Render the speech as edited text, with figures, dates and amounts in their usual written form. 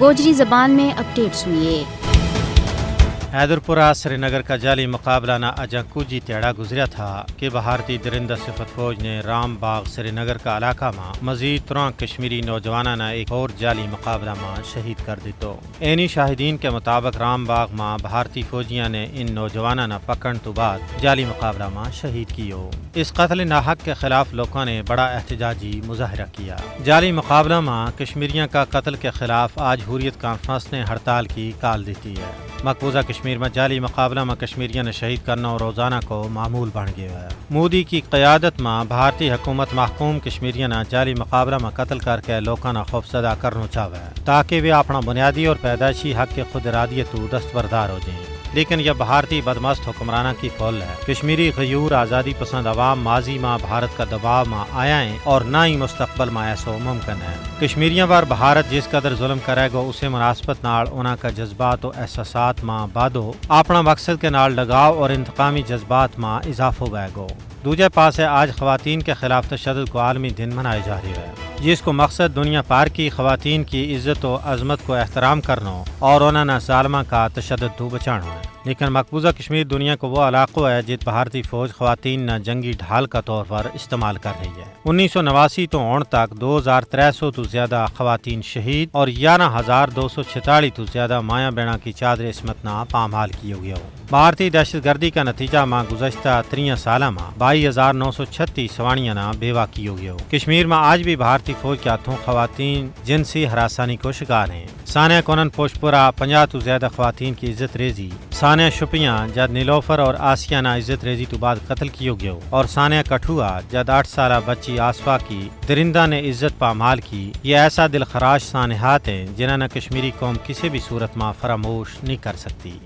گوجری زبان میں اپڈیٹ سنیے۔ حیدرپورہ سری نگر کا جعلی مقابلہ نہ اجاں کوجی تیڑا گزرا تھا کہ بھارتی درندہ صفت فوج نے رام باغ سری نگر کا علاقہ میں مزید 3 کشمیری نوجوانوں نے ایک اور جعلی مقابلہ میں شہید کر دیتو۔ اینی شاہدین کے مطابق رام باغ میں بھارتی فوجیاں نے ان نوجوانوں نے پکڑن تو بعد جعلی مقابلہ میں شہید کیو۔ اس قتل ناحق کے خلاف لوگوں نے بڑا احتجاجی مظاہرہ کیا۔ جعلی مقابلہ میں کشمیریوں کا قتل کے خلاف آج حریت کانفرنس نے ہڑتال کی کال دیتی ہے۔ مقبوضہ کشمیر میں جعلی مقابلہ میں کشمیریوں نے شہید کرنا اور روزانہ کو معمول بن گیا ہے۔ مودی کی قیادت میں بھارتی حکومت محکوم کشمیریوں نے جعلی مقابلہ میں قتل کر کے لوگوں نے خوفزدہ کرنا چاہے تاکہ وہ اپنا بنیادی اور پیدائشی حق کے خود ارادیت تو دستبردار ہو جائیں، لیکن یہ بھارتی بدمست حکمرانوں کی پھول ہے۔ کشمیری غیور آزادی پسند عوام ماضی میں بھارت کا دباؤ میں آیا ہیں اور نہ ہی مستقبل میں ایسا ممکن ہے۔ کشمیریوں پر بھارت جس قدر ظلم کرے گا اسے مناسبت نال انہاں کا جذبات و احساسات میں بادو اپنا مقصد کے نال لگاؤ اور انتقامی جذبات میں اضافہ ہوئے گا۔ دوجے پاس ہے آج خواتین کے خلاف تشدد کو عالمی دن منائے جا رہی ہے، جس کو مقصد دنیا پار کی خواتین کی عزت و عظمت کو احترام کرنا اور انہوں نے ظالمہ کا تشدد تو بچانا ہے۔ لیکن مقبوضہ کشمیر دنیا کو وہ علاقہ ہے جت بھارتی فوج خواتین نہ جنگی ڈھال کا طور پر استعمال کر رہی ہے۔ 1989 تو اون تک 2300 تو زیادہ خواتین شہید اور 11246 تو زیادہ مایا بینا کی چادر عصمت نہ پامال کی ہوئی ہو۔ بھارتی دہشت گردی کا نتیجہ میں گزشتہ 3 سالہ میں 22,936 سوانیاں نہ بیوہ کی ہوئی ہو۔ کشمیر میں آج بھی بھارتی فوج کے ہاتھوں خواتین جنسی ہراسانی کو شکار ہیں۔ ثانیہ کونن پوشپورہ 50 تو زیادہ خواتین کی عزت ریزی، ثانیہ شپیاں جد نیلوفر اور آسیہ نہ عزت ریزی تو بعد قتل کی ہوئی ہو، اور ثانیہ کٹھوا جد 8 سالہ بچی آسفا کی درندہ نے عزت پامال کی۔ یہ ایسا دل خراش سانحات ہیں جنہوں نے کشمیری قوم کسی بھی صورت میں فراموش نہیں کر سکتی۔